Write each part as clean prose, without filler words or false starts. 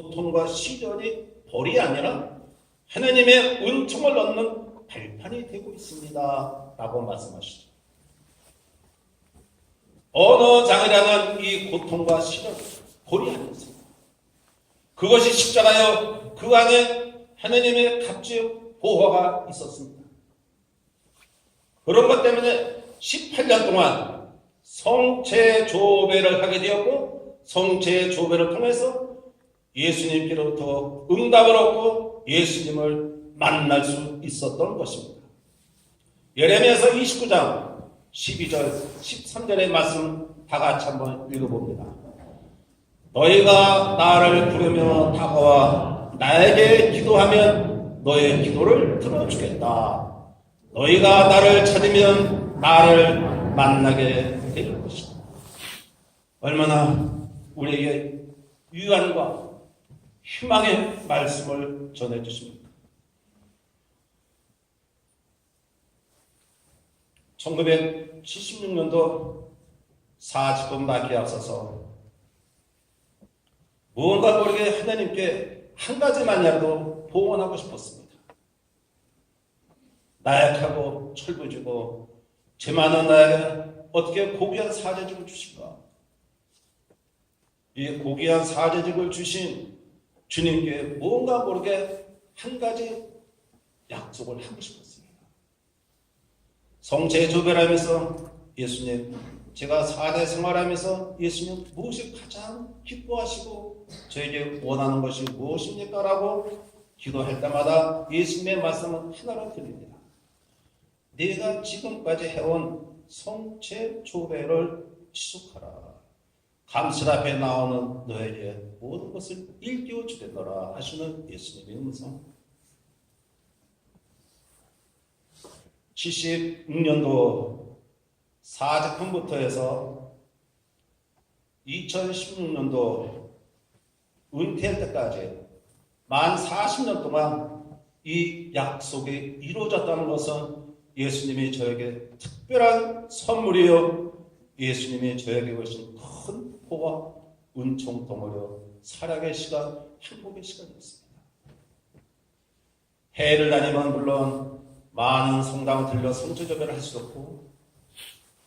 고통과 시련이 벌이 아니라 하나님의 은총을 얻는 발판이 되고 있습니다 라고 말씀하시죠. 어느 장이라는 이 고통과 시련 벌이 아니었습니다. 그것이 십자가여 그 안에 하나님의 갑주의 보호가 있었습니다. 그런 것 때문에 18년 동안 성체조배를 하게 되었고, 성체조배를 통해서 예수님께로부터 응답을 얻고 예수님을 만날 수 있었던 것입니다. 예레미야서 29장 12절 13절의 말씀 다 같이 한번 읽어봅니다. 너희가 나를 부르며 다가와 나에게 기도하면 너의 기도를 들어주겠다. 너희가 나를 찾으면 나를 만나게 될 것이다. 얼마나 우리에게 위안과 희망의 말씀을 전해주십니다. 1976년도 40분밖에 앞서서 무언가 모르게 하나님께 한 가지만이라도 봉헌하고 싶었습니다. 나약하고 철부지고 죄 많은 나에게 어떻게 고귀한 사제직을 주실까? 이 고귀한 사제직을 주신 주님께 무언가 모르게 한 가지 약속을 하고 싶었습니다. 성체조배하면서 예수님, 제가 4대 생활하면서 예수님 무엇이 가장 기뻐하시고 저에게 원하는 것이 무엇입니까? 라고 기도할 때마다 예수님의 말씀은 하나로 드립니다. 네가 지금까지 해온 성체조배를 지속하라. 감실 앞에 나오는 너에게 모든 것을 일깨워 주겠노라 하시는 예수님의 음성. 76년도 사직분부터 해서 2016년도 은퇴할 때까지 만 40년 동안 이 약속이 이루어졌다는 것은 예수님이 저에게 특별한 선물이요, 예수님이 저에게 주신 큰 보호와 은총 덩어리요, 사랑의 시간, 행복의 시간이었습니다. 해를 다니면 물론 많은 성당을 들려 성체조배를 할 수 없고,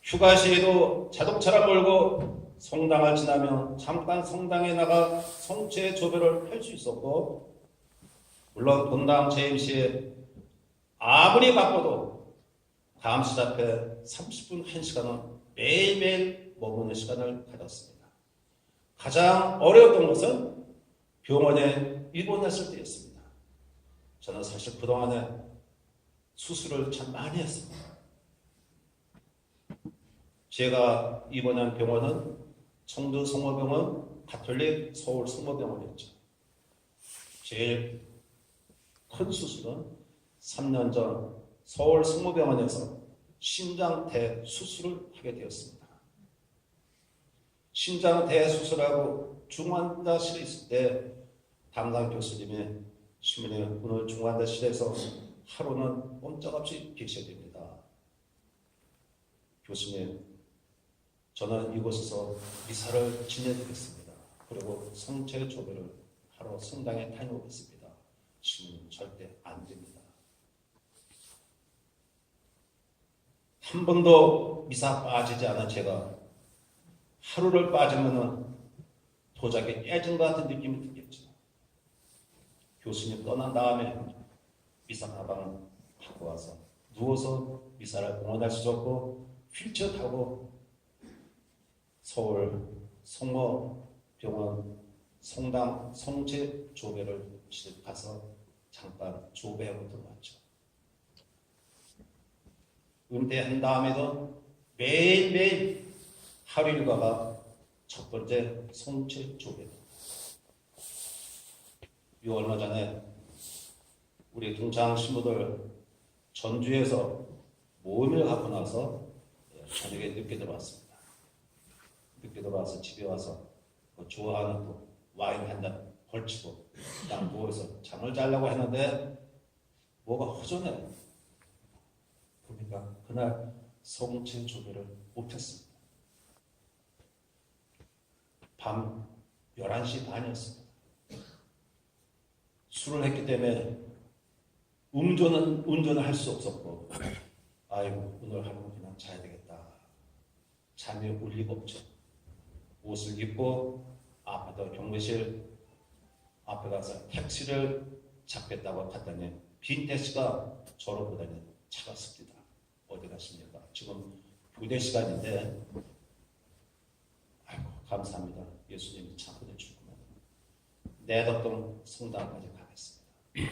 휴가 시에도 자동차를 몰고 성당을 지나면 잠깐 성당에 나가 성체조배를 할 수 있었고, 물론 본당 재임 시에 아무리 바빠도 감시 앞에 30분, 1시간은 매일매일 머무는 시간을 가졌습니다. 가장 어려웠던 것은 병원에 입원했을 때였습니다. 저는 사실 그동안에 수술을 참 많이 했습니다. 제가 입원한 병원은 청주 성모병원, 가톨릭 서울 성모병원이었죠. 제일 큰 수술은 3년 전 서울 성모병원에서 심장 대수술을 하게 되었습니다. 심장 대수술하고 중환자실에 있을 때 담당 교수님이 시민이 오늘 중환자실에서 하루는 꼼짝없이 계셔야 됩니다. 교수님, 저는 이곳에서 미사를 지내드리겠습니다. 그리고 성체조배를 하러 성당에 다녀오겠습니다. 시민은 절대 안 됩니다. 한 번도 미사 빠지지 않은 제가 하루를 빠지면은 도자기 깨진 것 같은 느낌이 들겠죠. 교수님 떠난 다음에 미사 가방을 갖고 와서 누워서 미사를 응원할 수 없고 휠체어 타고 서울 성모병원 성당 성체조배를 가서 잠깐 조배하고 들어왔죠. 은퇴한 다음에도 매일매일 하루 일과가 첫 번째 성체조배입니다. 이 얼마 전에 우리 동창 신부들 전주에서 모임을 갖고 나서 저녁에 늦게 들어왔습니다. 늦게 들어와서 집에 와서 좋아하는 또 와인 한 잔 걸치고 그냥 누워서 잠을 자려고 했는데 뭐가 허전해요. 그러니까 그날 성체조배를 못했습니다. 밤 11시 반이었습니다. 술을 했기 때문에 운전을 할 수 없었고, 아이고 오늘 하루는 그냥 자야 되겠다. 잠이 올 리가 없죠. 옷을 입고 아파트 경비실 앞에 가서 택시를 잡겠다고 갔더니 빈 택시가 저를 보더니 차갔습니다. 어디 가십니까? 지금 교대 시간인데, 아이고 감사합니다. 예수님이 차 보내주구나. 내덕동 성당까지 가겠습니다.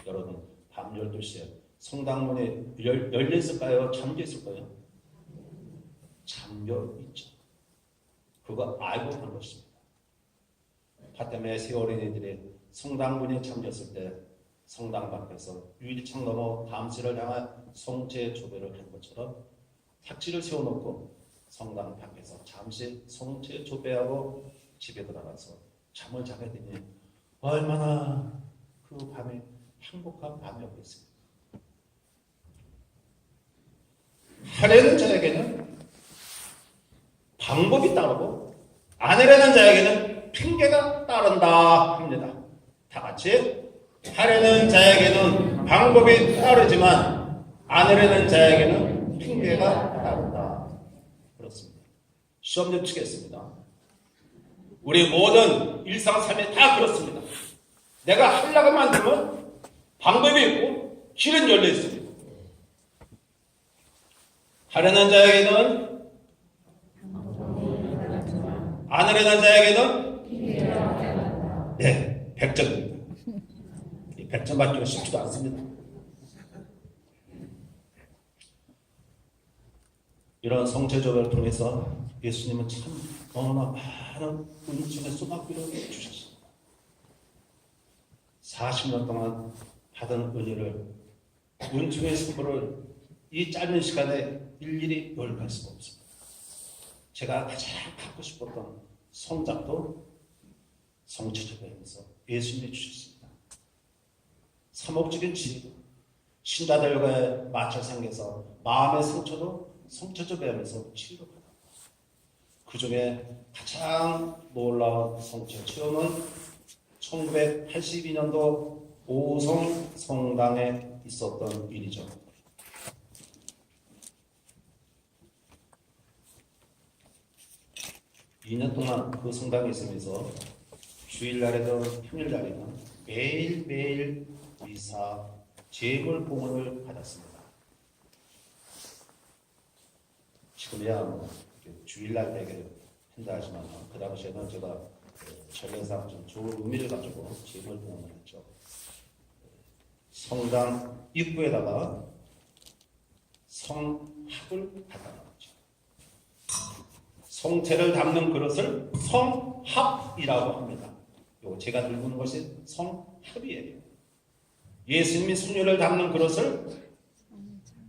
여러분 밤 12시에 성당문이 열려있을까요? 잠겨있을까요? 잠겨있죠. 그거 알고 간 것입니다. 파테마의 세 어린이들이 성당문이 잠겼을 때 성당 밖에서 유리창 넘어 담실을 향한 성체 조배를 한 것처럼 택지를 세워놓고 성당 밖에서 잠시 성체 조배하고 집에 들어가서 잠을 자게 되니 얼마나 그 밤이 행복한 밤이었겠습니까? 하려는 자에게는 방법이 따르고 아내라는 자에게는 핑계가 따른다 합니다. 다 같이 하려는 자에게는 방법이 따르지만 아내라는 자에게는 핑계가 따른다. 그렇습니다. 시험 좀 치겠습니다. 우리 모든 일상삶에 다 그렇습니다. 내가 하려고 만들면 방법이 있고 길은 열려 있습니다. 하려는 자에게는 아내라는 자에게는 100점입니다. 100점 받기가 쉽지도 않습니다. 이런 성체조배를 통해서 예수님은 참 너무나 많은 은총의 소망비를 주셨습니다. 40년 동안 받은 은혜를, 은총의 선물을 이 짧은 시간에 일일이 요약할 수가 없습니다. 제가 가장 갖고 싶었던 성장도 성체조배에서 예수님이 주셨습니다. 사목적인 지혜도 신자들과의 마찰 생겨서 마음의 상처도 성체조배하면서 치료받았다. 그 중에 가장 놀라운 성체 체험은 1982년도 오성 성당에 있었던 일이죠. 2년 동안 그 성당에 있으면서 주일날에도 평일날에는 매일매일 미사 제물 봉헌을 받았습니다. 지금이야 뭐 주일날 되게 한다 하지만 그 당시에는 제가 전례상 좀 좋은 의미를 가지고 제물 봉헌을 했죠. 성당 입구에다가 성합을 갖다 놨죠. 성체를 담는 그릇을 성합이라고 합니다. 요 제가 들고 있는 것이 성합이에요. 예수님이 손녀를 담는 그릇을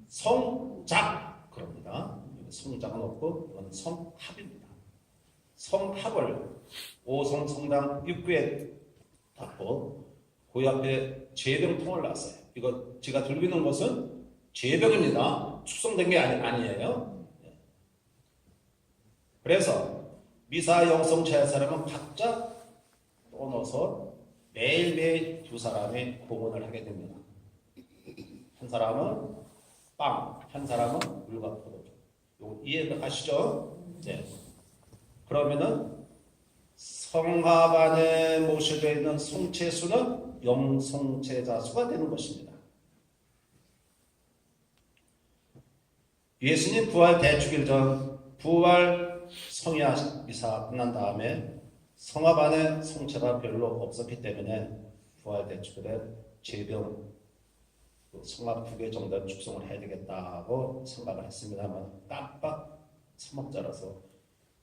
성작 그럽니다. 성작은 없고 이건 성합입니다. 성합을 오성 성당 입구에 닫고 그 앞에 제병통을 놨어요. 이거 제가 들고 있는 것은 제병입니다. 축성된 게 아니에요. 그래서 미사 영성 제할 사람은 각자 떠나서 매일매일 두 사람이 공헌을 하게 됩니다. 한 사람은 빵, 한 사람은 물과 포도주. 이거 이해가시죠? 네. 그러면은 성합 안에 모셔져 있는 성체수는 영성체자수가 되는 것입니다. 예수님 부활 대축일 전 부활 성야 미사 끝난 다음에 성합 안에 성체가 별로 없었기 때문에 부활 대축일에 제병 성합 2개 정도는 축성을 해야 되겠다고 생각을 했습니다만 깜빡 사목자라서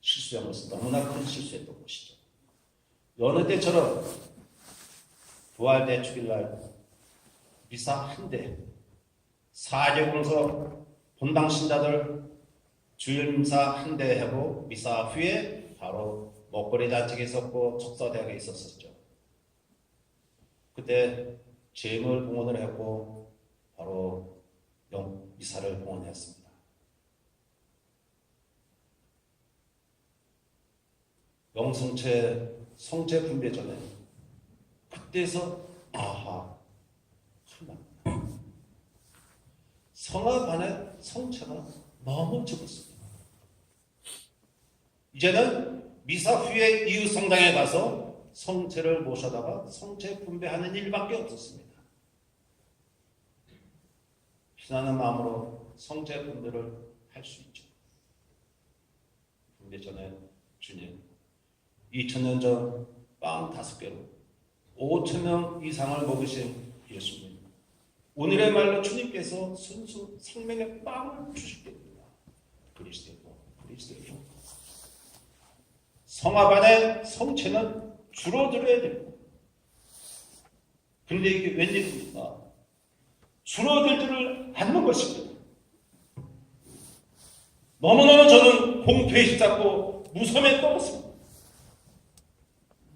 실수한 것은 너무나 큰 실수였던 것이죠. 여느 때처럼 부활 대축일날 미사 한 대, 사제공서 본당 신자들 주일미사 한 대 하고 미사 후에 바로 먹거리 잔치가 있었고 척사대회가 있었었죠. 그때 제물 봉헌을 했고 바로 미사를 봉헌했습니다. 영성체 성체 분배 전에 그때서 아하 큰납니다. 성화 반의 성체가 너무 적었습니다. 이제는 미사 후에 이웃 성당에 가서 성체를 모셔다가 성체 분배하는 일밖에 없었습니다. 피나는 마음으로 성체 분배를 할 수 있죠. 분배 전에 주님 2000년 전 빵 5개로 5,000명 이상을 먹으신 예수님, 오늘의 말로 주님께서 순수 생명의 빵을 주실 때입니다. 그리스도의 복, 그리스도의 복. 성화 반의 성체는 줄어들어야 됩니다. 그런데 이게 웬일입니까? 줄어들지를 않는 것입니다. 너무너무 저는 공포에 휩싸고 무섬에 떠났습니다.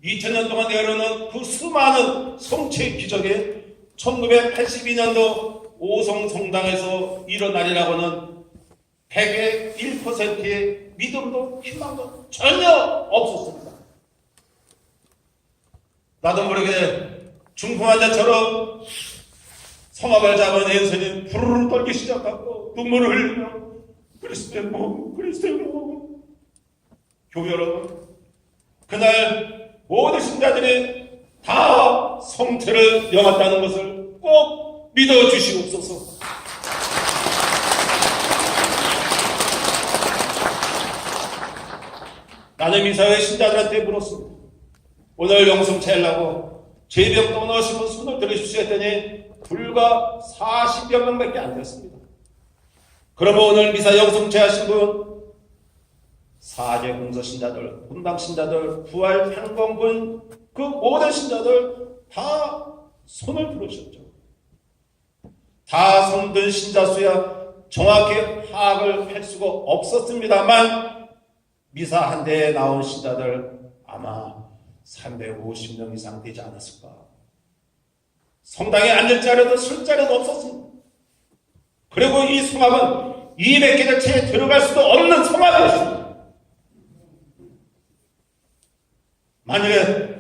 2000년 동안 내려오는 그 수많은 성체의 기적에 1982년도 오송 성당에서 일어나리라고는 100의 1%의 믿음도 희망도 전혀 없었습니다. 나도 모르게 중풍 환자처럼 성화발 잡은 예수님 부르르 떨기 시작하고 눈물을 흘리며 그리스도의 몸, 그리스도의 몸. 교회 여러분, 그날 모든 신자들이 다 성체를 영했다는 것을 꼭 믿어주시옵소서. 나는 미사회 신자들한테 물었습니다. 오늘 영성체하려고 제병 떠나신 분 손을 들으십시오 했더니 불과 40여 명밖에 안 됐습니다. 그러면 오늘 미사 영성체하신 분 사제공서 신자들, 분당 신자들, 부활 편공군 그 모든 신자들 다 손을 들으셨죠. 다 손든 신자 수야 정확히 파악을 할 수가 없었습니다만 미사 한 대에 나온 신자들 아마 350명 이상 되지 않았을까. 성당에 앉을 자리도 설 자리도 없었습니다. 그리고 이 성악은 200개절 채에 들어갈 수도 없는 성악이었습니다. 만일에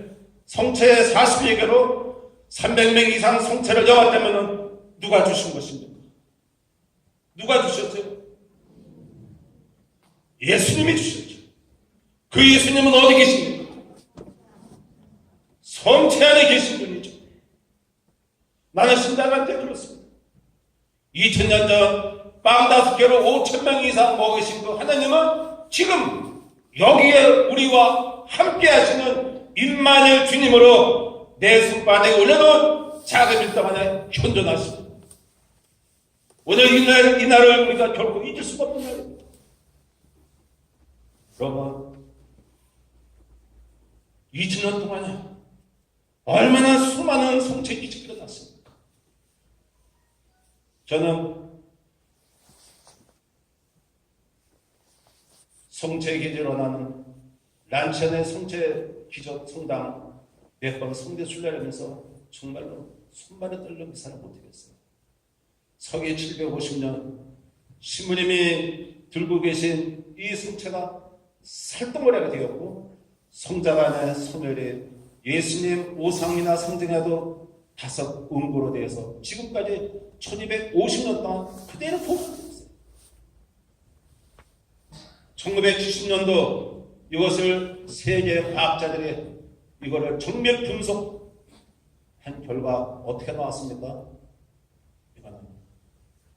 성체 40여 개로 300명 이상 성체를 영했다면 누가 주신 것입니까? 누가 주셨어요? 예수님이 주셨죠. 그 예수님은 어디 계십니까? 성체 안에 계신 분이죠. 나는 신자들한테 그렇습니다. 2000년 전 빵 5개로 5,000명 이상 먹으신 그 하나님은 지금 여기에 우리와 함께 하시는 임마누엘 주님으로 내 손바닥에 올려놓은 작은 일당 안에 현존하십니다. 오늘 이 날을 우리가 결코 잊을 수가 없는 날입니다. 여러분, 2000년 동안에 얼마나 수많은 성체 기적이 일어났습니까? 저는 성체 기적이 일어나는 란천의 성체 기적 성당 몇 번 성대 순례하면서 정말로 손발에 떨려 미사를 못하겠어요. 서기 750년 신부님이 들고 계신 이 성체가 살덩어리가 되었고 성작 안에 소멸이 예수님 오상이나 상징에도 5 음부로 되어서 지금까지 1250년 동안 그대로 보존되었어요. 1970년도 이것을 세계 과학자들이 이거를 정밀 분석한 결과 어떻게 나왔습니까? 이거는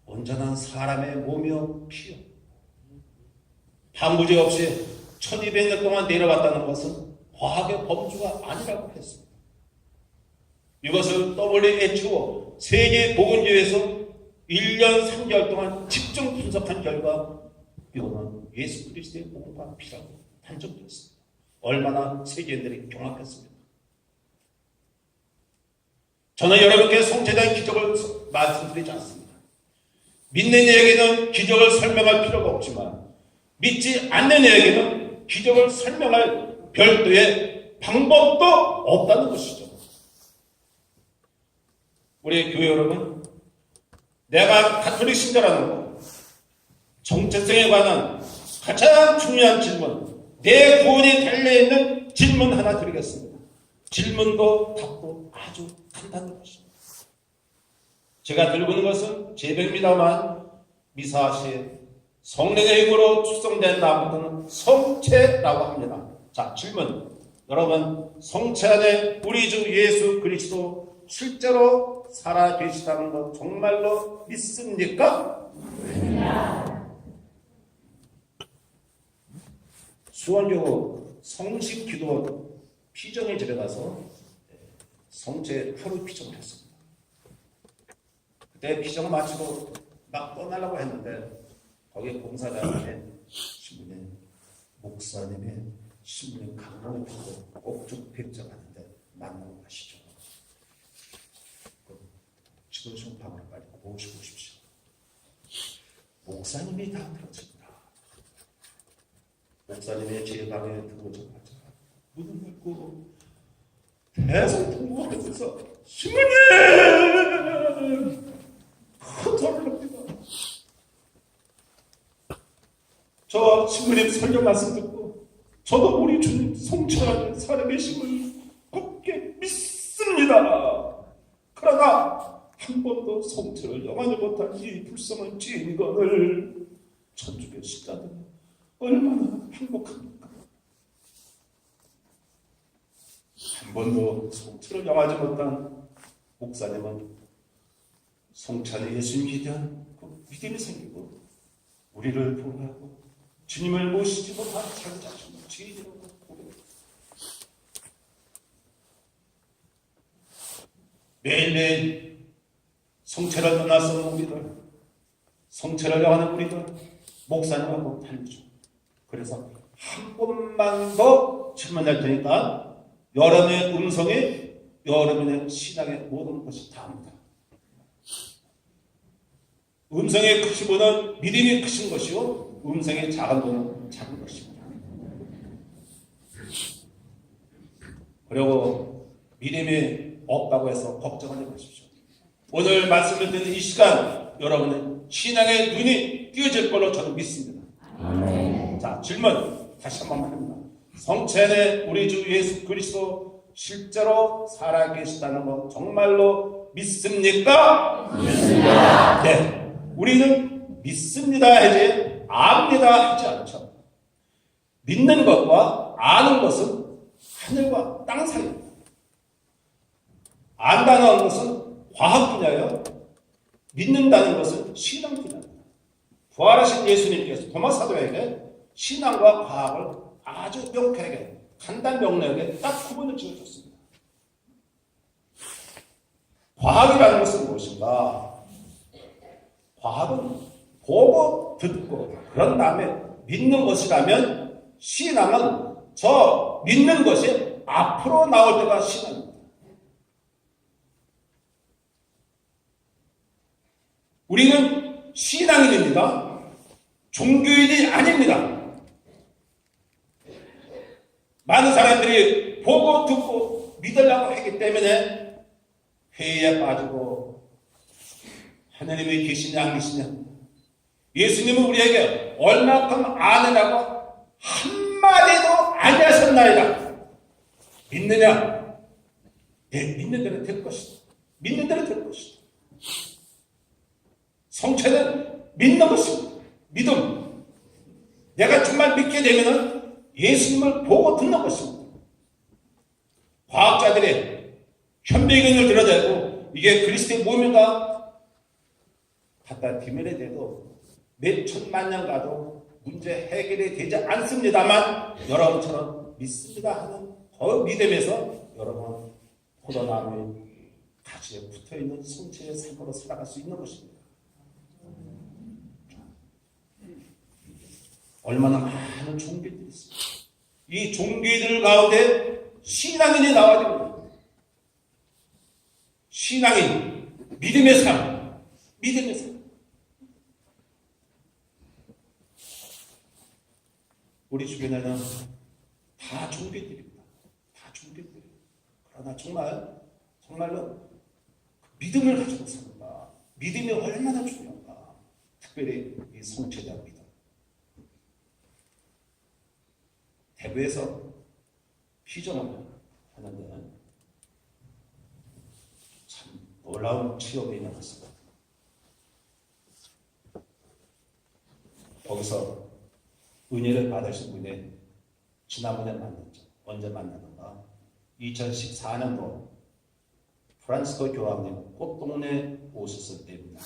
온전한 사람의 몸이요 피요 단무지 없이 1200년 동안 내려왔다는 것은 과학의 범주가 아니라고 했습니다. 이것을 WHO 세계보건기구에서 1년 3개월 동안 집중 분석한 결과 이거는 예수 그리스도의 복음과 피라고 판정되었습니다. 얼마나 세계인들이 경악했습니까? 저는 여러분께 성체자의 기적을 말씀드리지 않습니다. 믿는 이에게는 기적을 설명할 필요가 없지만 믿지 않는 이에게는 기적을 설명할 별도의 방법도 없다는 것이죠. 우리 교회 여러분, 내가 가톨릭 신자라는 것, 정체성에 관한 가장 중요한 질문, 내 구원이 달려있는 질문 하나 드리겠습니다. 질문도 답도 아주 간단한 것입니다. 제가 들고 있는 것은 제백입니다만 미사시 성령의 힘으로 축성된 나무는 성체라고 합니다. 자, 질문. 여러분, 성체 안에 우리 주 예수 그리스도 실제로 살아 계시다는 것 정말로 믿습니까? 수원교 성식 기도 피정의 집에 가서 성체 하루 피정을 했습니다. 그때 피정을 마치고 막 떠나려고 했는데 거기에 공사장에 신부님, 목사님의 신부님 강론을 보고 꼭좀 뵙자하는데 만나고 가시죠. 지금 방으로 빨리 모시고 오십시오. 목사님이 다 들었습니다. 목사님의 제 방에 들어오자마자 문을 열고 대성통곡하면서 신부님! 큰 소리를 합니다. 저 신부님 설교 말씀 듣고 저도 우리 주님 성체 안에 살아계심을 굳게 믿습니다. 그러나 한 번도 성체를 영하지 못한 이 불쌍한 지인건을 천주교 신자들은 얼마나 행복합니까? 한 번도 성체를 영하지 못한 목사님은 성체 안에 예수님에 대한 그 믿음이 생기고 우리를 보호하고 주님을 모시지 못한 자기 자신을 죄인이라고 고백합니다. 매일매일 성체를 떠나서 우리들, 성체를 영하는 우리들, 목사님하고 달리죠. 그래서 한 번만 더 질문할 테니까 여러분의 음성에 여러분의 신앙의 모든 것이 다합니다. 음성의 크신 분은 믿음이 크신 것이요, 음성의 작은 분은 작은 것입니다. 그리고 믿음이 없다고 해서 걱정하지 마십시오. 오늘 말씀을 듣는 이 시간 여러분의 신앙의 눈이 띄어질 걸로 저는 믿습니다. 아멘. 자, 질문 다시 한 번만 합니다. 성체 안에 우리 주 예수 그리스도 실제로 살아계시다는 것 정말로 믿습니까? 믿습니다. 네, 우리는 믿습니다 하지 압니다 하지 않죠. 믿는 것과 아는 것은 하늘과 땅 사이입니다. 안다는 것은 과학 분야예요. 믿는다는 것은 신앙 분야입니다. 부활하신 예수님께서 도마 사도에게 신앙과 과학을 아주 명쾌하게 간단 명료하게 딱 구분을 지어줬습니다. 과학이라는 것은 무엇인가? 과학은 보고 듣고 그런 다음에 믿는 것이라면 신앙은 저 믿는 것이 앞으로 나올 때가 신앙입니다. 우리는 신앙인입니다. 종교인이 아닙니다. 많은 사람들이 보고 듣고 믿으려고 하기 때문에 회의에 빠지고 하나님이 계시냐 안 계시냐, 예수님은 우리에게 얼마큼 아느라고 한마디도 안 하셨나이다. 믿느냐? 네, 믿는 대로 될 것이다. 믿는 대로 될 것이다. 성체는 믿는 것입니다. 믿음. 내가 정말 믿게 되면 예수님을 보고 듣는 것입니다. 과학자들이 현미경을 들여다보고 이게 그리스도의 몸인가 갖다 디면에 대도 몇 천만 년 가도 문제 해결이 되지 않습니다만 여러분처럼 믿습니다 하는 그 믿음에서 여러분 포도나무의 가지에 붙어있는 성체의 삶으로 살아갈 수 있는 것입니다. 얼마나 많은 종교들이 있습니다. 이 종교들 가운데 신앙인이 나와야 됩니다. 신앙인, 믿음의 삶, 믿음의 삶. 우리 주변에는 다 종교들입니다. 다 종교들. 그러나 정말로 믿음을 가지고 산다. 믿음이 얼마나 중요한가. 특별히 이 성체에 대한 믿음. 대구에서 피정을 하는데 참 놀라운 취업이 일어났습니다. 거기서 은혜를 받으신 분이 지난번에 만났죠. 언제 만났는가? 2014년도 프란시스코 교황님 꽃동네 오셨을 때입니다.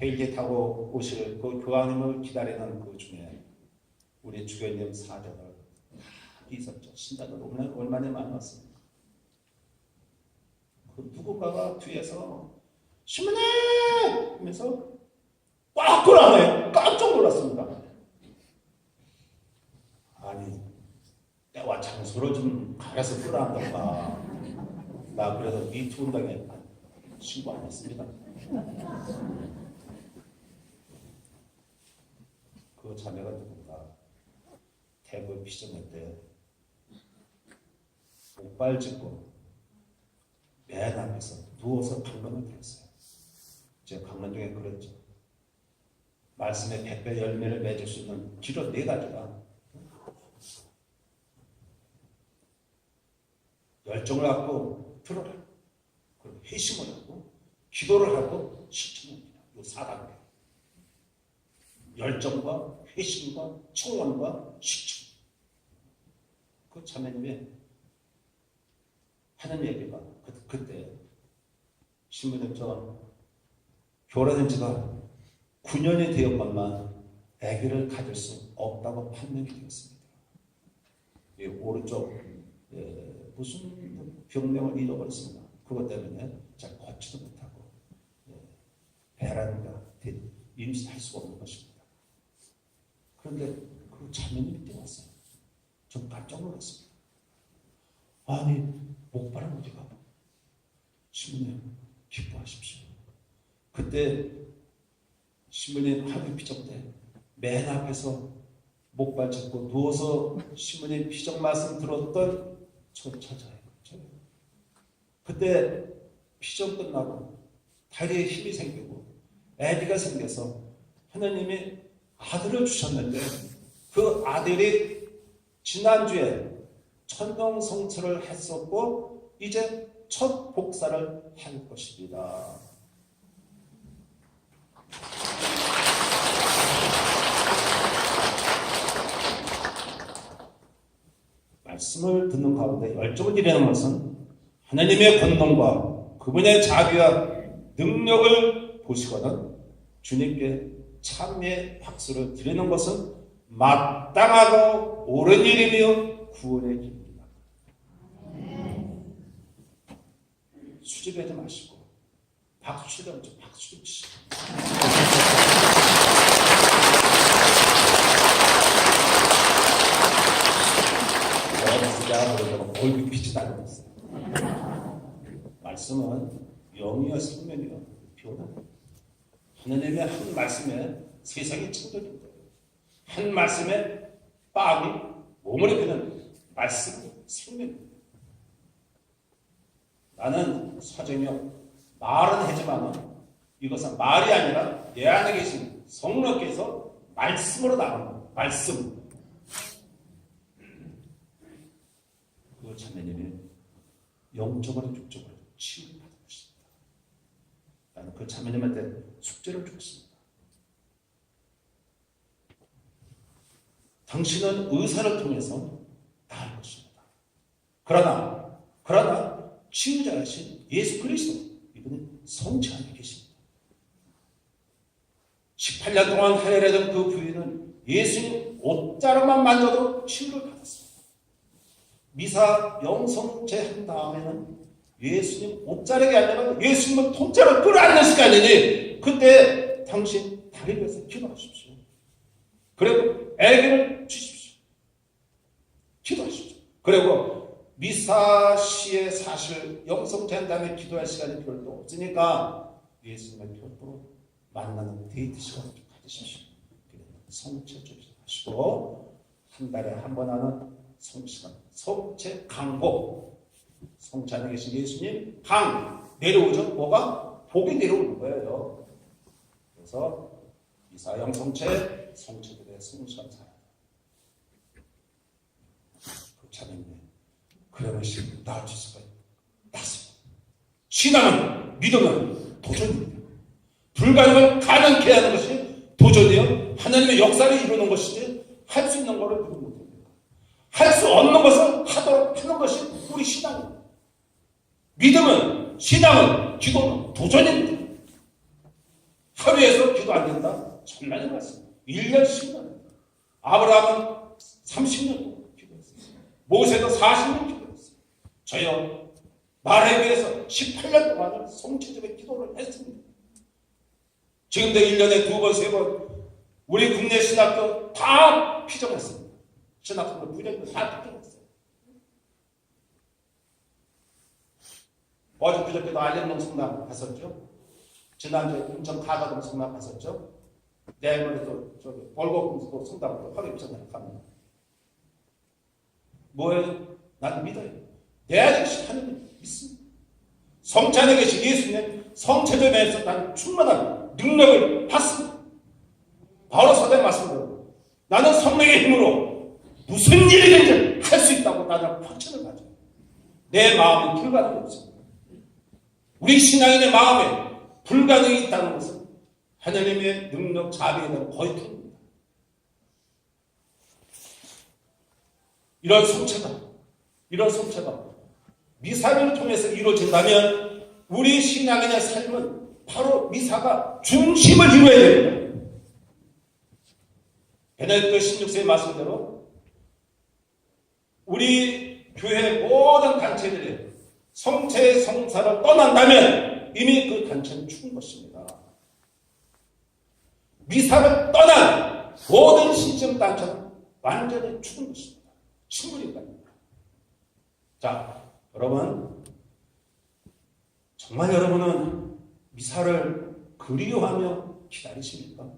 헬기 타고 오실 그 교황님을 기다리는 그 중에 우리 주교님 사적을 다 있었죠. 신자들 얼마나 많았습니까? 그 누군가가 뒤에서 신부님! 하면서 꽉 끌어안아요. 깜짝 놀랐습니다. 아니, 때와 장소를 좀 가려서 끌어안던가. 나 그래서 미투 운동에 신고 안 했습니다. 그 자매가 누군가 대구에 피정할 때 목발 짚고 맨 앞에서 누워서 강론을 들었어요. 제가 강론 중에 그랬죠. 말씀의 100배 열매를 맺을 수 있는 기로 4가지가 열정을 갖고 들어라. 그리고 회심을 하고 기도를 하고 실천합니다. 이 4단계. 열정과 회심과 청원과 실천. 그 자매님이 하는 얘기가 그때 신부님 저 결혼한 지가 9년이 되었건만 아기를 가질 수 없다고 판명이 되었습니다. 이 오른쪽 무슨 병명을 잃어버렸습니다. 그것 때문에 잘 걷지도 못하고 배란이가 임신할 수가 없는 것입니다. 그런데 그 자매님이 뛰어왔어요. 전 깜짝 놀랐습니다. 아니 목발은 어디 가고 신부님 기뻐하십시오. 그때 신부님 하루 피정 때 맨 앞에서 목발 짚고 누워서 신부님 피정 말씀 들었던 저 찾아요. 그때 피정 끝나고 다리에 힘이 생기고 아기가 생겨서 하나님이 아들을 주셨는데 그 아들이 지난주에 천동성처를 했었고 이제 첫 복사를 할 것입니다. 말씀을 듣는 가운데 열정을 드리는 것은 하나님의 권능과 그분의 자비와 능력을 보시거든 주님께 참여의 박수를 드리는 것은 마땅하고 옳은 일이며 구원의 길입니다. 수줍어하지 마시고 박수 좀 치시고 얼굴 빛이 나고 있어요. 말씀은 영이요 생명이요 변화다. 하나님의 한 말씀에 세상이 창조된 거예요. 한 말씀에 빵이 몸을 입히는 말씀이 생명입니다. 나는 서정혁 말은 하지만 이것은 말이 아니라 내 안에 계신 성령께서 말씀으로 나가는 거예요. 말씀. 그 자매님이 영적으로 육적으로 치유를 받은 것입니다. 나는 그 자매님한테 숙제를 줬습니다. 당신은 의사를 통해서 나을 것입니다. 그러나 치유자이신 예수 그리스도 이분은 성체 안에 계십니다. 18년 동안 할례하던 그 부인은 예수님 옷자락만 만져도 치유를 받았습니다. 미사 영성제 한 다음에는 예수님 옷자락이 아니라 예수님은 통째로 끌어안는 시간이니 그때 당신 다리를 위해서 기도하십시오. 그리고 아기를 주십시오. 기도하십시오. 그리고 미사시에 사실 영성제 한 다음에 기도할 시간이 별로 없으니까 예수님을 별도로 만나는 데이트 시간을 좀 가지십시오. 성체 조심하시고 한 달에 한 번 하는 성시간, 성체 강복. 성체 안에 계신 예수님 강 내려오죠. 뭐가? 복이 내려오는 거예요. 그래서 이사영 성체, 성체들의 성시간 살아요. 그 자매님 그러면 나을 수 있을까요? 맞습니다. 신앙은 믿음은 도전입니다. 불가능을 가능케 하는 것이 도전이요? 하나님의 역사를 이루는 것이지 할 수 있는 것을 누구 못합니다. 할 수 없는 것을 하도록 하는 것이 우리 신앙입니다. 믿음은, 신앙은, 기도는 도전입니다. 하루에서 기도 안 된다? 천만의 말씀. 1년 10년. 아브라함은 30년 동안 기도했어요. 모세도 40년 기도했어요. 저요, 말에 비해서 18년 동안을 성취적인 기도를 했습니다. 지금도 1년에 2번, 3번 우리 국내 신학교 다 피정했습니다. 신학교 부장도 다 피정했어요. 어제 그저께도 알련동 성당 갔었죠. 지난주에 인천 가가동 성당 갔었죠. 내일모레도 저기 벌거금도 성당도 하루 입장을 갑니다. 뭐예요? 나는 믿어요. 내 아저씨 하나님 믿습니다. 성체 안에 계신 예수님 성체점에서 나는 충만한 능력을 받습니다. 바로 사도의 말씀대로 나는 성령의 힘으로 무슨 일이든지 할 수 있다고 나는 확신을 가져요. 내 마음이 불가능이 없습니다. 우리 신앙인의 마음에 불가능이 있다는 것은 하나님의 능력, 자비에 대한 거의 틀립니다. 이런 성체가 미사를 통해서 이루어진다면 우리 신앙인의 삶은 바로 미사가 중심을 이루어야 됩니다. 베네딕토 16세의 말씀대로 우리 교회 모든 단체들이 성체의 성사를 떠난다면 이미 그 단체는 죽은 것입니다. 미사를 떠난 모든 신청 단체는 완전히 죽은 것입니다. 식물인간입니다. 자, 여러분, 정말 여러분은 미사를 그리워하며 기다리십니까?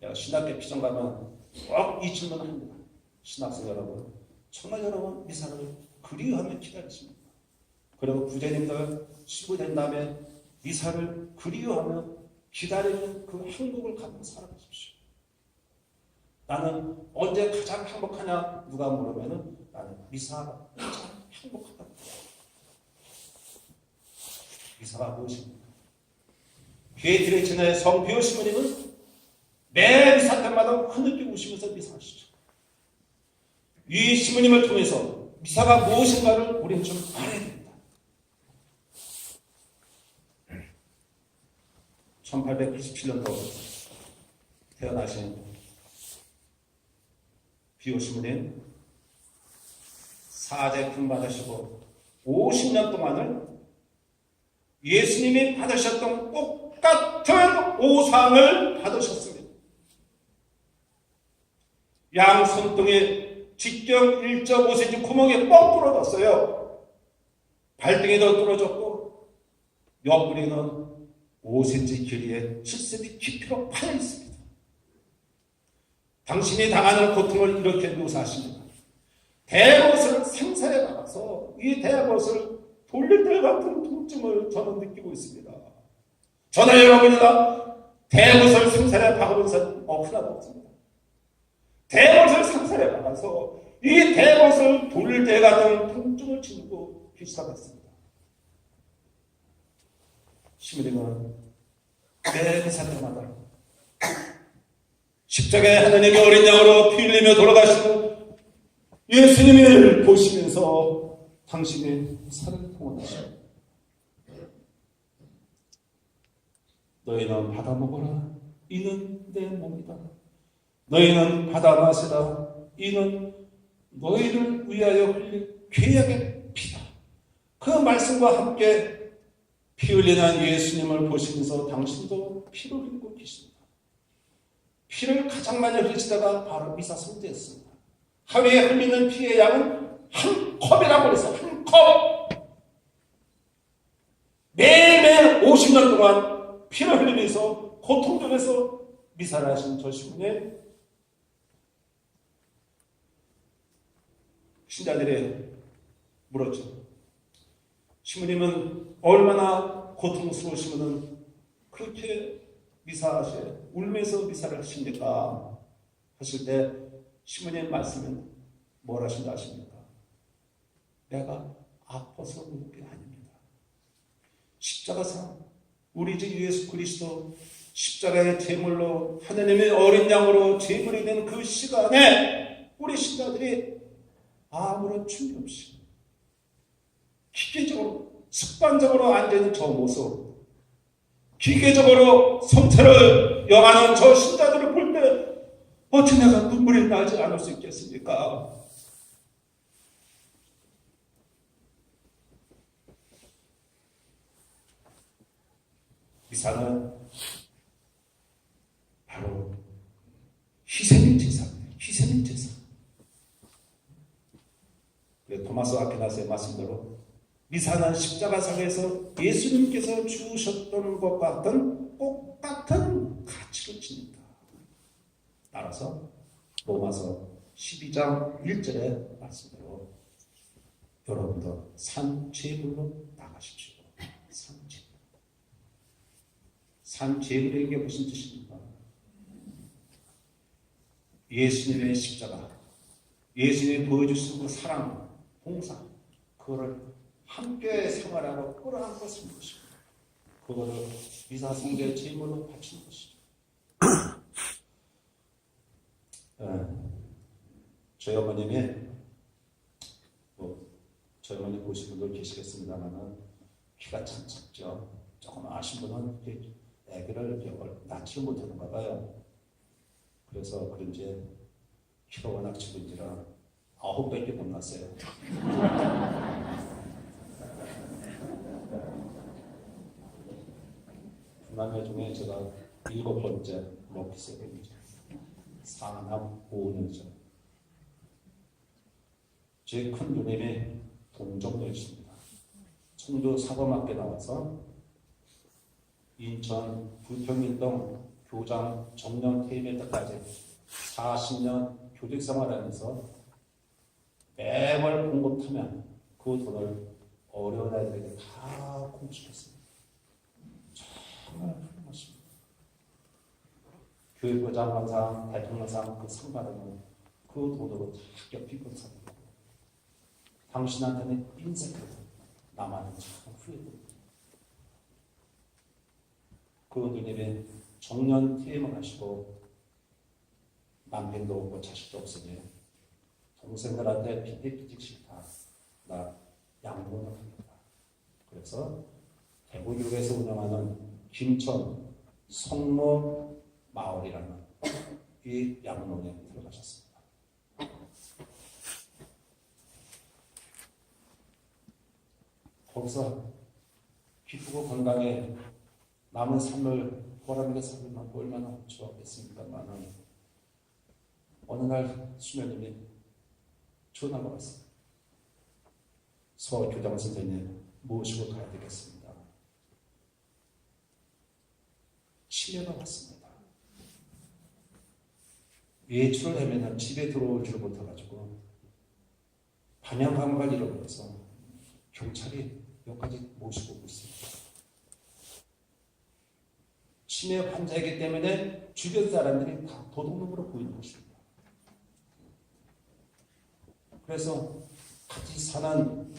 내가 신학교 피정 가면 꼭 이 질문을 합니다. 신학생 여러분, 정말 여러분 미사를 그리워하며 기다리십니까? 그리고 부제님들 시부된 다음에 미사를 그리워하며 기다리는 그 행복을 갖고 살아가십시오. 나는 언제 가장 행복하냐? 누가 물으면은 나는 미사가 가장 행복하다. 미사가 무엇입니까? 교회 디렉션의 성비오 시모님은 매 미사 때마다 흐느끼고 우시면서 미사하시죠. 이 시모님을 통해서 미사가 무엇인가를 우리는 좀 알아야 됩니다. 1897년도 태어나신 비오 시모님 사제 군 받으시고 50년 동안을 예수님이 받으셨던 똑같은 오상을 받으셨습니다. 양 손등에 직경 1.5cm 구멍이 뻥 뚫어졌어요. 발등에도 뚫어졌고 옆구리는 5cm 길이에 7cm 깊이로 파여 있습니다. 당신이 당하는 고통을 이렇게 묘사하십니다. 대못을 생사에 박아서 이 대못을 돌릴 때 같은 통증을 저는 느끼고 있습니다. 저는 여러분이다 대못을 생사에 박으면서 하나도 없습니다. 대못을 생사에 박아서 이 대못을 돌릴 때 같은 통증을 지니고 시작했습니다. 시므리는 매 미사 때마다 십자가에 하나님의 어린 양으로 피 흘리며 돌아가시는 예수님을 보시면서 당신의 살을 통원하시고 너희는 받아 먹어라 이는 내 몸이다. 너희는 받아 마시라 이는 너희를 위하여 흘릴 죄악의 피다. 그 말씀과 함께 피 흘리는 예수님을 보시면서 당신도 피를 흘리고 계십니다. 피를 가장 많이 흘리시다가 바로 미사 성대였습니다. 하루에 흘리는 피의 양은 한 컵이라고 그랬어요. 한 컵. 매일매일 50년 동안 피를 흘리면서 고통 중에서 미사를 하신 저 시분에 신자들이 물었죠. 시부님은 얼마나 고통스러우시면 그렇게 미사하셔 울면서 미사를 하십니까? 하실 때 시부님 말씀은 뭘 하신다 아십니까? 내가 아파서 우는 게 아닙니다. 십자가상 우리 주 예수 그리스도 십자가의 제물로 하나님의 어린 양으로 제물이 된 그 시간에 우리 신자들이 아무런 준비 없이 기계적으로 습관적으로 앉아있는 저 모습, 기계적으로 성체를 영하는 저 신자들을 볼 때 어찌 내가 눈물이 나지 않을 수 있겠습니까? 미사는 바로 희생의 제사입니다. 희생의 제사. 토마스 아퀴나스의 말씀대로 미사는 십자가상에서 예수님께서 주셨던 것 같은 똑같은 가치를 지닌다. 따라서 로마서 12장 1절의 말씀대로 여러분도 산 제물로 나가십시오. 산 제물. 산 제물의 게 무슨 뜻입니까? 예수님의 십자가, 예수님이 보여주신 그 사랑, 봉사, 그거를 함께 생활하고 끌어안고 사는 것입니다. 그거를 미사 성제의 제물로 바치는 것이죠. 저희 어머님이 저희 어머니 보신 분들 계시겠습니다만 키가 참 작죠. 조금 아신 분은 애기를 낳지를 못하는가 봐요. 그래서 그런지 키가 워낙 작은지라 9배밖에 못 났어요. 남매 중에 제가 7번째 먹기세입니다. 4남 5女죠. 제 큰 누님이 동정녀이십니다. 청주 사범학교 나와서 인천 부평일동 교장 정년 퇴임할 때까지 40년 교직 생활하면서 매월 공급하면 그 돈을 어려운 아이들에게 다 공급했습니다. 정말 훌륭하십니다. 교육부 장관상, 대통령상 그 상 받으면 그 돈으로 다 학교 비권 사고 당신한테는 인색하고 나만은 참 후회됩니다. 그 누님이 정년 퇴임을 하시고 남편도 없고 자식도 없으니 동생들한테 피디피직 싫다. 나 양봉을 합니다. 그래서 대구교회에서 운영하는 김천 성모 마을이라는 이 양론에 들어가셨습니다. 거기서 기쁘고 건강해 남은 삶을 보람있게 살면 얼마나 좋았겠습니까만 어느 날 수녀님이 전화가 왔어요. 서교장 선생님 모시고 가야 되겠습니다. 치매가 왔습니다. 외출을 하면 집에 들어올 줄 못해가지고 방향 감각을 잃어버려서 경찰이 여기까지 모시고 오고 있습니다. 치매 환자이기 때문에 주변 사람들이 다 도둑놈으로 보이는 것입니다. 그래서 같이 사는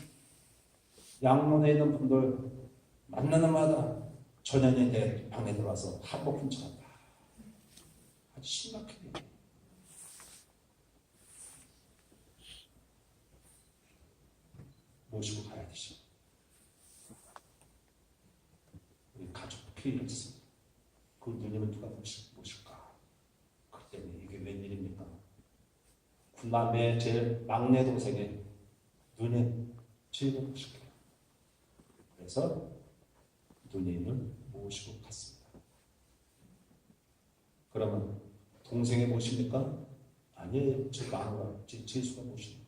양론에 있는 분들 만나는 마다 전현이 내 방에 들어와서 한복 훔쳐간다. 아주 심각하게. 모시고 가야 되죠. 우리 가족 필요 있습니다. 그 누님은 누가 모실까? 그때는 이게 웬일입니까? 군남의 제일 막내 동생의 누님 제일 모실게요. 그래서 누님을 모시고 갔습니다. 그러면 동생이 모십니까? 아니에요. 제 마누라, 제 제수가 모십니다.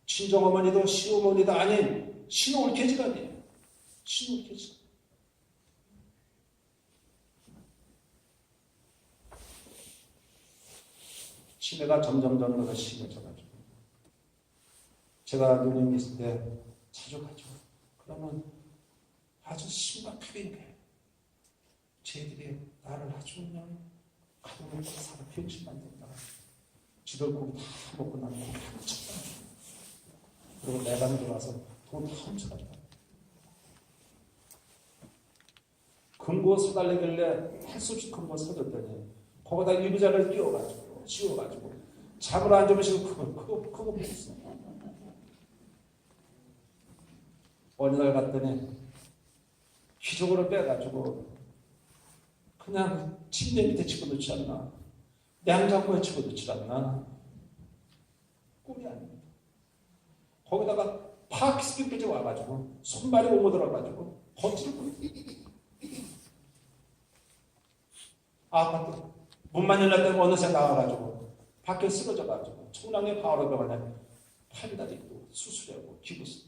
친정어머니도 시어머니도 아닌 신올케지간이에요. 신올케지간. 치매가 점점 더 심해져가지고 제가 누님 있을 때 자주 가죠. 그러면 아주 심각하게 쟤들이 나를 아주 그냥 가둬놓고 살아 병신 만든다. 집을 고기 다 먹고 나면 고기 다 쳤다. 그리고 내가 들어와서 돈 다 훔쳐가지고 그 금고 사달래길래 할 수 없이 금고 사줬더니 거기다 이부자를 끼워가지고 씌워가지고 잠을 안 주무시고 그거 보셨어요. 어느 날 갔더니 기적으로 빼가지고 그냥 침대 밑에 집어넣지 않나, 냉장고에 집어넣지 않나, 꿈이 아닙니다. 거기다가 파키스핀까지 와가지고 손발이 오므들어가지고 거칠을 보여요. 아파트 문만 열렸더니 어느새 나와가지고 밖에 쓰러져가지고 청량리 바로 병원에 팔다리 있고 수술하고 기부 쓰고.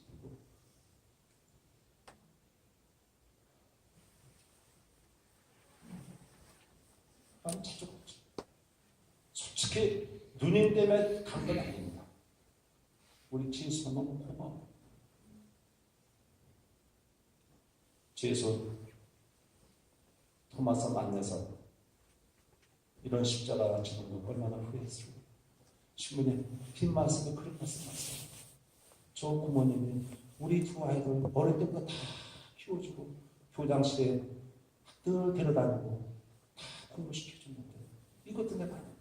솔직히 누님 때문에 간 건 아닙니다. 우리 지수가 너무 고마워. 지수 토마스 만나서 이런 십자가 지는 거 얼마나 후회했습니까? 신부님 긴 말씀에 그런 말씀하세요. 저 부모님이 우리 두 아이들 어릴 때부터 다 키워주고 교장실에 늘 데려다니고 다 공부시켜줬는데 이것 때문에 아닙니까?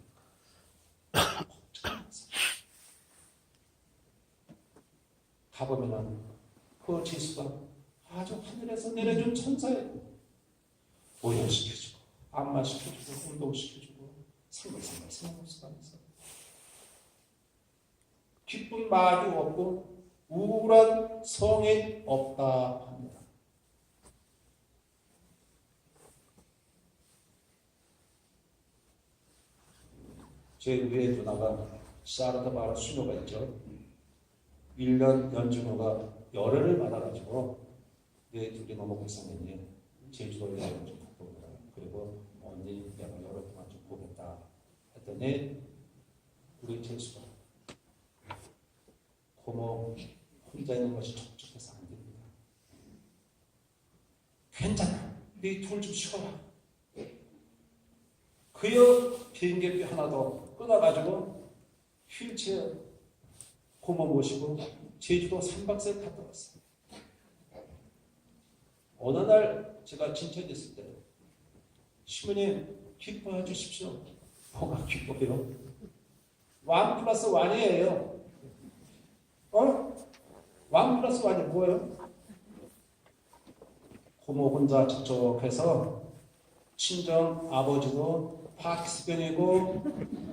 걱정하세요. 가보면은 그 지수가 아주 하늘에서 내려준 천사예요. 보혈시켜주고 안마시켜주고 운동시켜주고 생각하면서 기쁜 마귀 없고 우울한 성이 없다 합니다. 제 위에 누나가 샤르트 바라 수녀가 있죠. 1년 연주녀가 열애를 받아가지고 내 둘이 너무 불쌍했니 제주도에 여행 좀 갔다 오더라. 그리고 언니 내가 여러 동안 좀 보겠다 했더니 우리 제수가 고모 혼자 있는 것이 촉촉해서 안 됩니다. 괜찮아. 네 둘 좀 쉬어라. 그여 비행기비 하나 더 끊어가지고 휠체어 고모 모시고 제주도 3박 4일 갔다 왔어요. 어느 날 제가 진천에 있을 때 시부님 기뻐해 주십시오. 뭐가 기뻐요? 1+1이에요. 1+1이 뭐예요? 고모 혼자 촉촉해서 친정 아버지도 파키스병이고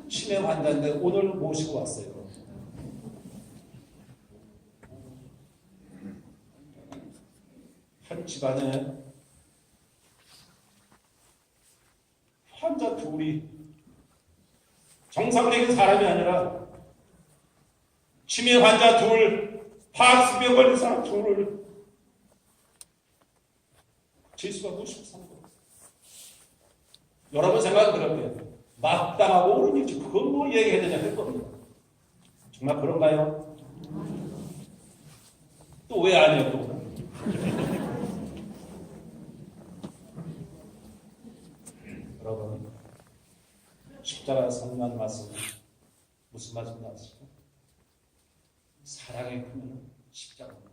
치매 환자인데 오늘 모시고 왔어요. 한 집안에 환자 둘이 정상적인 사람이 아니라 치매 환자 둘, 파키스병 걸린 사람 둘을 제수가 모시고 사는 거예요. 여러분 생각은 그러면 마땅하고 옳은 일이지 그건 뭐 얘기해야 되냐 할 겁니다. 정말 그런가요? 또 왜 아니에요? 또 여러분 십자가 성난 말씀 무슨 말씀인지 아시죠? 사랑의 크면 십자가입니다.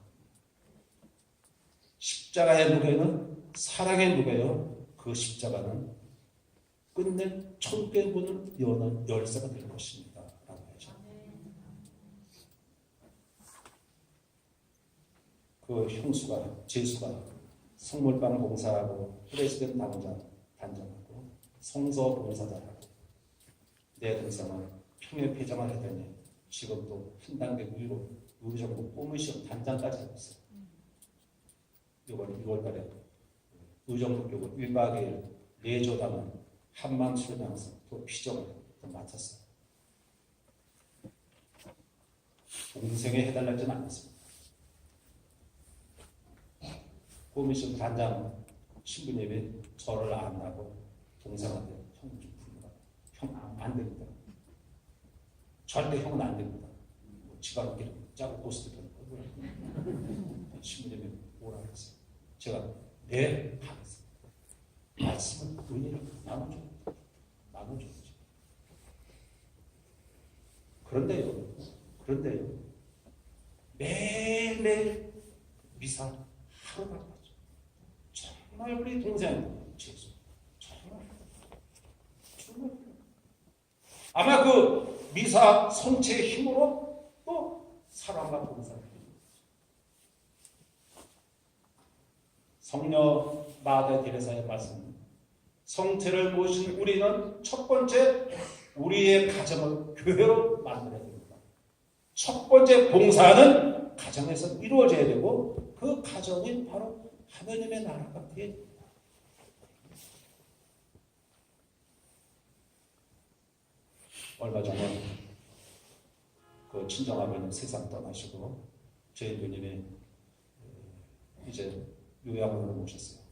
십자가의 무게는 사랑의 무게요. 그 십자가는 끝내 천개 문을 여는 열쇠가 될 것입니다. 라고 하죠. 그 형수가 제수가 성물방 봉사하고 프레스덴 단장하고 성서 봉사자하고 내 동생은 평일회장을 하더니 지금도 한 단계 위로 의정부 꼬무시험 단장까지 하고 있어요. 이번 6월달에 의정부 교구 1박 2일 내조당은 한만 수련하면서 또 피정을 또 마쳤어요. 동생이 해달라지는 않았습니다. 꼬무시험 단장 신부님이 저를 안 하고 동생한테 형 좀 부르라. 형 안 됩니다. 절대 형은 안 됩니다. 뭐 지방끼리 짜고 고스톱 하고 신부님이 뭐라 그랬어요. 제가 네 하겠습니다. 말씀은 은혜를 나눠줘야죠. 그런데요. 매일매일 미사 하루가 가죠. 정말 우리 동생 제수. 정말 아마 그 미사 성체의 힘으로 또 사랑과 봉사를 해요. 성녀 마다 데레사의 말씀. 성체를 모신 우리는 첫 번째 우리의 가정을 교회로 만들어야 됩니다. 첫 번째 봉사는 가정에서 이루어져야 되고 그 가정이 바로 하나님의 나라가 되어야 됩니다. 얼마 전에 그 친정아버님 세상 떠나시고 저희 누님이 이제 요양원으로 모셨어요.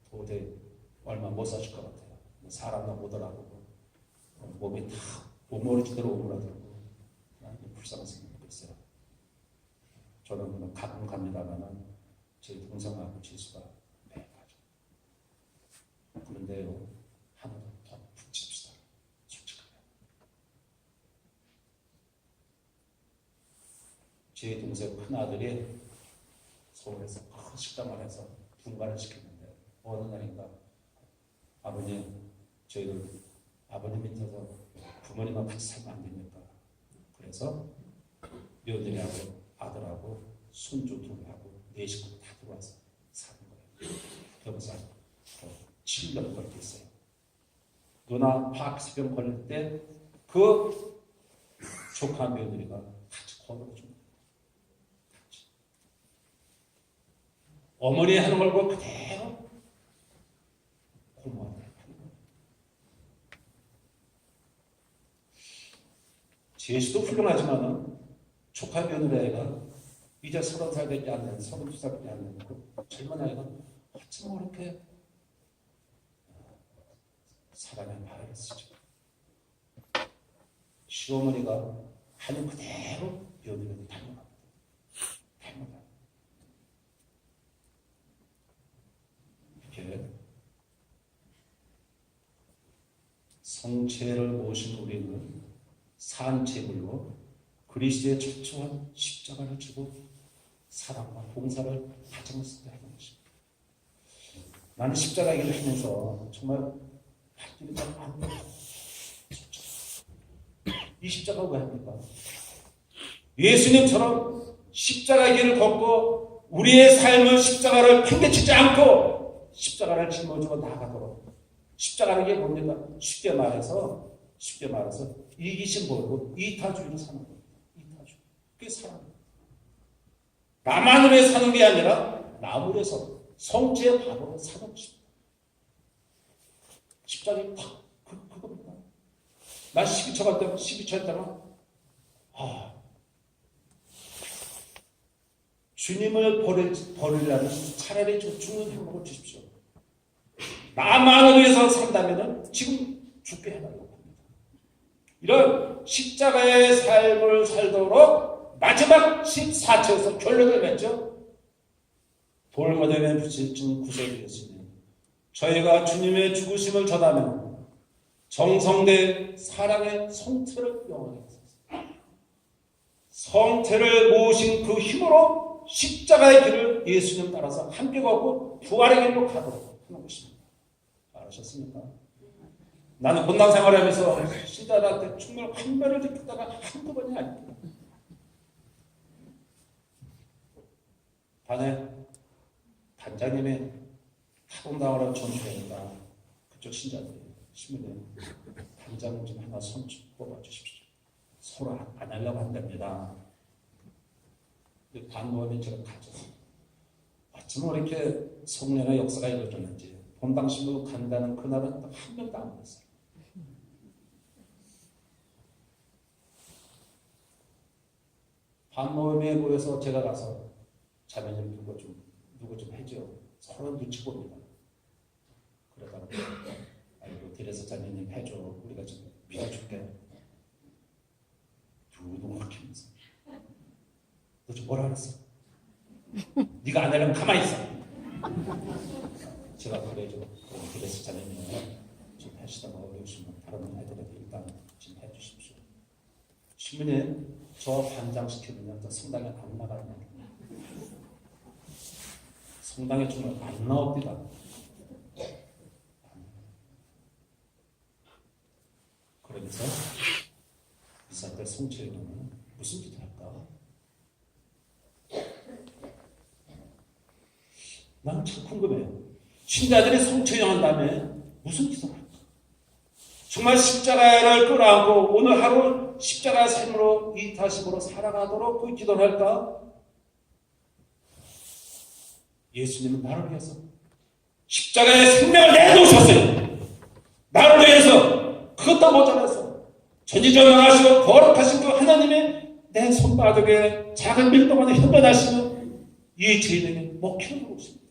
도저히 얼마 못 사실 것 같아요. 사람도 못 알아보고 몸이 다 오므라지대로 오므라들고 불쌍한 생각이 있어요. 저는 가끔 갑니다만은 저희 동생하고 지수가 매일 가죠. 그런데요, 하나도 더 붙입시다. 솔직하게. 제 동생 큰아들이 서울에서 큰 식당을 해서 분가를 시켰는데 어느 날인가 아버님, 저희들 아버님 밑에서 부모님과 같이 살면 안 됩니까? 그래서 며느리하고 아들하고 손주 둘하고 네 식구 다 들어와서 사는 거예요. 여기서 7년 걸려 있어요. 누나 파악병 걸릴 때 그 조카 며느리가 같이 걸어준 거예요. 같이. 어머니 하는 걸 보고 그대로 고마워요. 제수도 훌륭하지만은 조카 며느리가 이제 30살 되지 않는 32살 되지 않는 그 젊은 아이가 어쩜 그렇게 사랑의 바람을 쓰죠. 시어머니가 하는 그대로 며느리를 닮아갑니다. 닮아가요. 이렇게 성체를 모신 우리는 산책으로 그리스도의 철저한 십자가를 주고 사랑과 봉사를 가정에서 하는 것입니다. 나는 십자가 일을 하면서 정말 할 일이 참 많아요. 이 십자가 왜 합니까? 예수님처럼 십자가 길을 걷고 우리의 삶을 십자가를 팽개치지 않고 십자가를 짊어지고 나아가도록. 십자가는 게 뭡니까? 쉽게 말해서 이기심 모르고 이타주의로 사는 겁니다. 이타주의. 그게 사랑입니다. 나만을 위해 사는 게 아니라 남을 위해서 성체의 밥으로 사는 것입니다. 십자가에 딱 그겁니다. 난 12초 갈 때만 12초 했다가 주님을 버리려면 차라리 저 죽는 행복을 주십시오. 나만을 위해서 산다면 지금 죽게 해달라고 합니다. 이런 십자가의 삶을 살도록 마지막 14처에서 결론을 맺죠. 돌거점에 붙이신 구세주 예수님, 저희가 주님의 죽으심을 전하면 정성된 사랑의 성체를 영원히 하소서. 성체를 모으신 그 힘으로 십자가의 길을 예수님 따라서 함께 걷고 부활의 길로 가도록 하는 것입니다. 알으셨습니까? 나는 본당 생활하면서 신자들한테 정말 환멸을 느끼다가 한두 번이 아닙니다. 반에 단장님이 타동당하러 전주해니까 그쪽 신자들이 신부님 단장 좀 하나 손 뽑아주십시오. 서로 안 하려고 한답니다. 반모험에 제가 가죠. 어쩌면 이렇게 성령의 역사가 이루어졌는지 본당 신부 간다는 그날은 한 명도 안 왔어요. 반모험에 모여서 제가 가서 자매님 누구 좀 해줘. 서로 눈치 봅니다. 그러다가 아이고 들에서 자매님 해줘. 우리가 좀 믿어줄게. 두둥 막히면서 너 좀 뭐라 그랬어? 네가 안 하려면 가만히 있어. 제가 그래줘. 그래서 자매님 좀 하시다가 어려우시면 다른 애들에게 일단 좀 해주십시오. 신부님 저 반장시키면 성당에 안 나가요. 성당에 정말 안 나옵니다. 나는 참 궁금해요. 신자들이 성취한 다음에 무슨 기도를 할까? 정말 십자가를 끌어안고 오늘 하루 십자가의 삶으로 이타식으로 살아가도록 그 기도를 할까? 예수님은 나를 위해서 십자가의 생명을 내놓으셨어요. 나를 위해서 그것도 모자라서 전지전능하시고 거룩하신 그 하나님의 내 손바닥에 작은 밀도만을 현변하시는 이 죄인에게 먹히는 것입니다.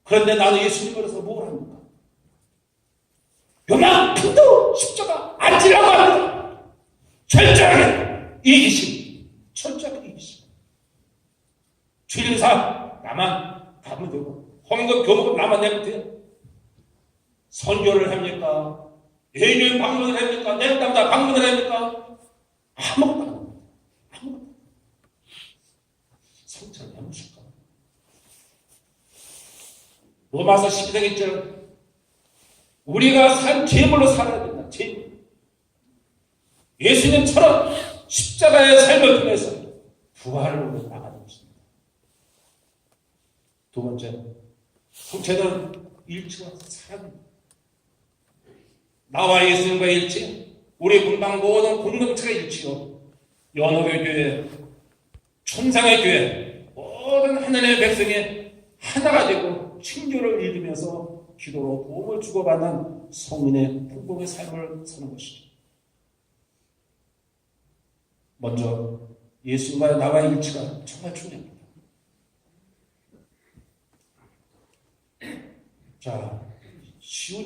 그런데 나는 예수님을 위해서 뭘 합니까? 요만큼도 십자가 앉으려고 합니다. 철저하게 이기심, 철저하게 이기심. 주일사 나만 가면 되고 헌금 교목은 나만 내면 돼요. 선교를 합니까? 예외 방문을 합니까? 내 땅 다 방문을 합니까? 아무것도 안 합니다. 아무것도. 성찬을 해보실까? 로마서 12장 1절 우리가 산 죄물로 살아야 된다. 죄물. 예수님처럼 십자가의 삶을 통해서 부활을 위해 나가는 것입니다. 두 번째, 성체는 일치와 사랑입니다. 나와 예수님과의 일치, 우리 분당 모든 공동체가 일치요. 연합의 교회, 천상의 교회, 모든 하나님의 백성이 하나가 되고 친교를 이루면서 기도로 도움을 주고받는 성인의 풍성의 삶을 사는 것이죠. 먼저 예수님과 나와의 일치가 정말 중요합니다. 자, 쉬운